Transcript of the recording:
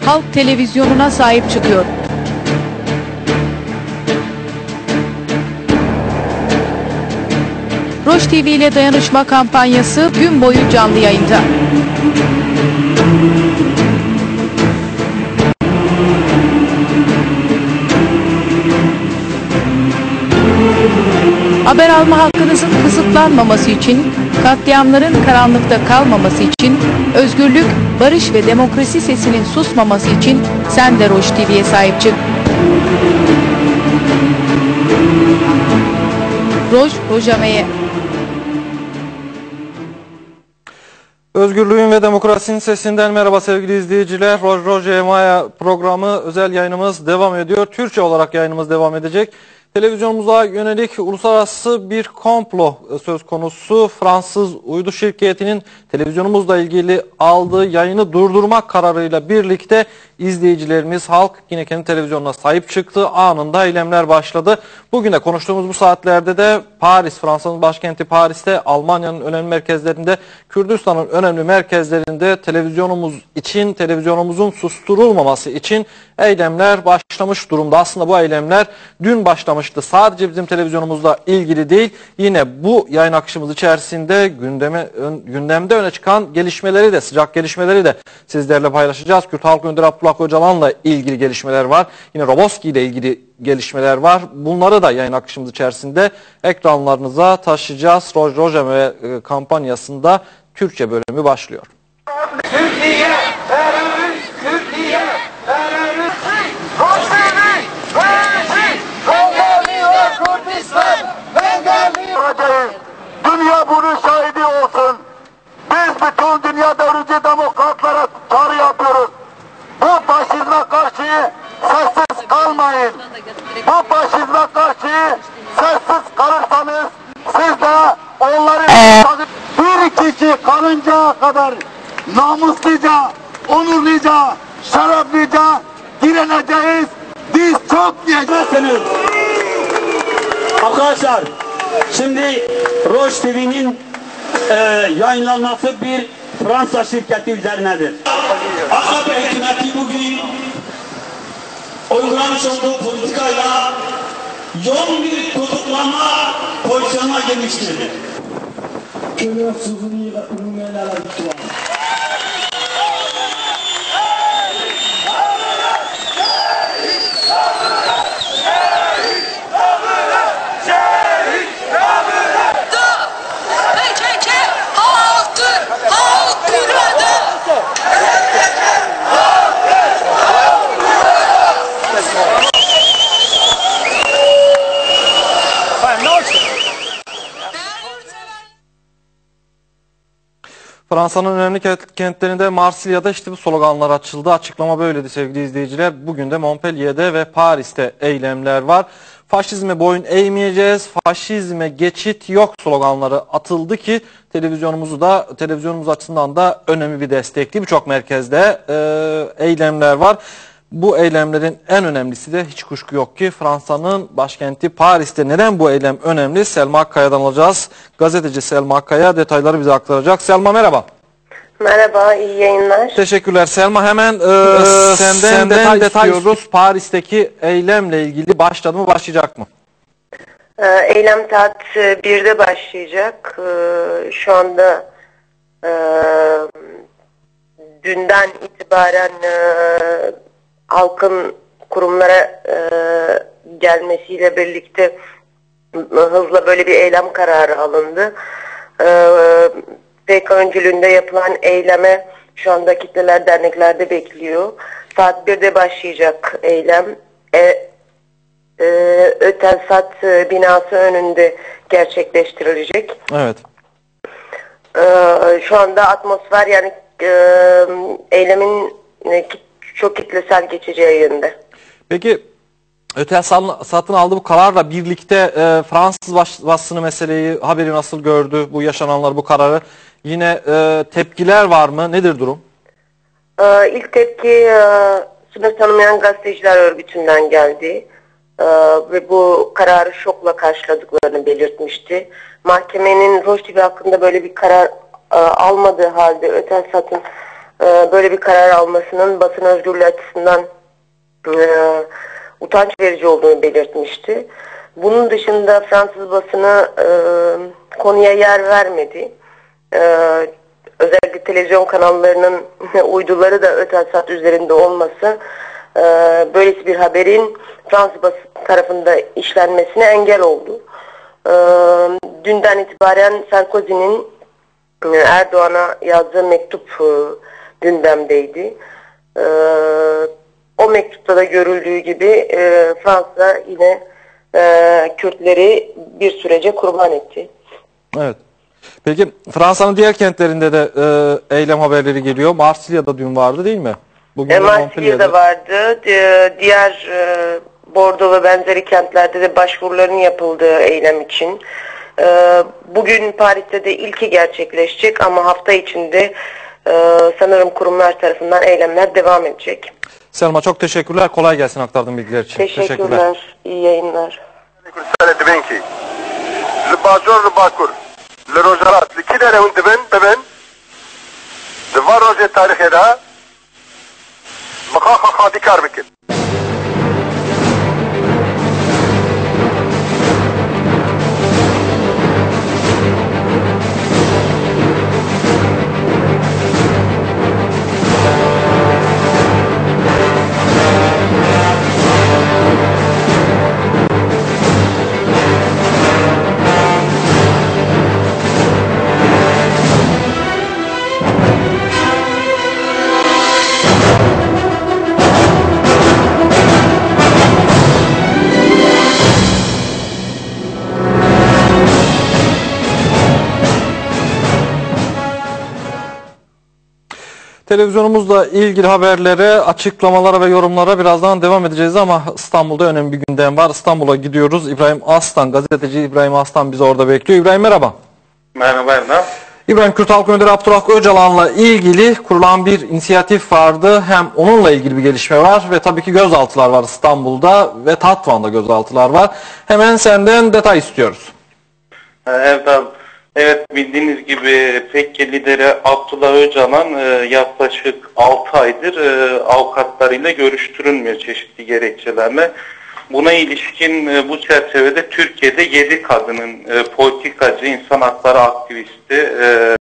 Halk televizyonuna sahip çıkıyor. Roj TV ile dayanışma kampanyası gün boyu canlı yayında. Haber alma hakkınızın kısıtlanmaması için, katliamların karanlıkta kalmaması için, özgürlük, barış ve demokrasi sesinin susmaması için sen de Roj TV'ye sahip çık. Rojameye. Özgürlüğün ve demokrasinin sesinden merhaba sevgili izleyiciler. Rojameye programı özel yayınımız devam ediyor. Türkçe olarak yayınımız devam edecek. Televizyonumuza yönelik uluslararası bir komplo söz konusu. Fransız uydu şirketinin televizyonumuzla ilgili aldığı yayını durdurmak kararıyla birlikte izleyicilerimiz, halk yine kendi televizyonuna sahip çıktı. Anında eylemler başladı. Bugün de konuştuğumuz bu saatlerde de Paris, Fransa'nın başkenti Paris'te, Almanya'nın önemli merkezlerinde, Kürdistan'ın önemli merkezlerinde televizyonumuz için, televizyonumuzun susturulmaması için eylemler başlamış durumda. Aslında bu eylemler dün başlamıştı. Sadece bizim televizyonumuzla ilgili değil, yine bu yayın akışımız içerisinde gündemde öne çıkan gelişmeleri de, sıcak gelişmeleri de sizlerle paylaşacağız. Kürt Halk Önderi Abdullah Öcalan'la ilgili gelişmeler var. Yine Roboski ile ilgili gelişmeler var. Bunları da yayın akışımız içerisinde ekranlarınıza taşıyacağız. Rojameye kampanyasında Türkçe bölümü başlıyor. Türkiye, terörist, Türkiye, terörist, Roj TV, rejim, Bengali ve Kürdistan, Bengali. Dünya bunun şahidi olsun. Biz bütün dünyada ülke demokratlara çağrı yapıyoruz. Bu faşizme karşı sessiz kalmayın. Bu faşizme karşı sessiz kalırsanız siz de onları bir kişi kalınca kadar namusluca, onurluca, şereflice direneceğiz. Biz çok diyeceksiniz. Arkadaşlar, şimdi Roj TV'nin yayınlanması bir Fransa şirketi üzerinedir. AKP hükümeti bugün uygulamış olduğu politikayla yoğun bir tutuklama pozisyonuna girmiştir. Fransa'nın önemli kentlerinde Marsilya'da işte bu sloganlar açıldı. Açıklama böyleydi sevgili izleyiciler. Bugün de Montpellier'de ve Paris'te eylemler var. Faşizme boyun eğmeyeceğiz, faşizme geçit yok sloganları atıldı ki televizyonumuz açısından da önemli bir destekli. Birçok merkezde eylemler var. Bu eylemlerin en önemlisi de hiç kuşku yok ki Fransa'nın başkenti Paris'te. Neden bu eylem önemli? Selma Akkaya'dan alacağız. Gazeteci Selma Akkaya detayları bize aktaracak. Selma merhaba. Merhaba, iyi yayınlar. Teşekkürler Selma. Hemen senden detay istiyoruz. Paris'teki eylemle ilgili başladı mı, başlayacak mı? Eylem saat 1'de başlayacak. Şu anda dünden itibaren halkın kurumlara gelmesiyle birlikte hızla böyle bir eylem kararı alındı. PK öncülüğünde yapılan eyleme şu anda kitleler derneklerde bekliyor. Saat 1'de başlayacak eylem. Ötelsat binası önünde gerçekleştirilecek. Evet. Şu anda atmosfer yani eylemin çok kitlesel geçeceği yönde. Peki Ötelsat'ın aldığı bu kararla birlikte Fransız basını meseleyi, haberi nasıl gördü, bu yaşananlar, bu kararı? Yine tepkiler var mı? Nedir durum? İlk tepki sınır tanımayan gazeteciler örgütünden geldi. Ve bu kararı şokla karşıladıklarını belirtmişti. Mahkemenin Roj TV hakkında böyle bir karar almadığı halde Ötelsat'ın böyle bir karar almasının basın özgürlüğü açısından utanç verici olduğunu belirtmişti. Bunun dışında Fransız basını konuya yer vermedi. Özellikle televizyon kanallarının uyduları da Eutelsat üzerinde olması böylesi bir haberin Fransız basın tarafında işlenmesine engel oldu. Dünden itibaren Sarkozy'nin Erdoğan'a yazdığı mektup gündemdeydi. O mektupta da görüldüğü gibi Fransa yine Kürtleri bir sürece kurban etti. Evet. Peki Fransa'nın diğer kentlerinde de eylem haberleri geliyor. Marsilya'da dün vardı değil mi? Bugün Marsilya'da vardı. Diğer Bordeaux ve benzeri kentlerde de başvuruların yapıldığı eylem için. Bugün Paris'te de ilki gerçekleşecek ama hafta içinde sanırım kurumlar tarafından eylemler devam edecek. Selma çok teşekkürler. Kolay gelsin aktardığın bilgiler için. Teşekkürler. İyi yayınlar. Le Rojarat, li kidere hund dibin, di var roje tarihê de mixaxa xadîkar bikin. Televizyonumuzla ilgili haberlere, açıklamalara ve yorumlara birazdan devam edeceğiz ama İstanbul'da önemli bir gündem var. İstanbul'a gidiyoruz. İbrahim Aslan, gazeteci İbrahim Aslan bizi orada bekliyor. İbrahim merhaba. Merhaba Erdem. İbrahim, Kürt Halk Önderi Abdullah Öcalan'la ilgili kurulan bir inisiyatif vardı. Hem onunla ilgili bir gelişme var ve tabii ki gözaltılar var İstanbul'da ve Tatvan'da gözaltılar var. Hemen senden detay istiyoruz. Erdem, evet bildiğiniz gibi PKK lideri Abdullah Öcalan yaklaşık 6 aydır avukatlarıyla görüştürülmüyor çeşitli gerekçelerle. Buna ilişkin bu çerçevede Türkiye'de 7 kadının politikacı, insan hakları aktivisti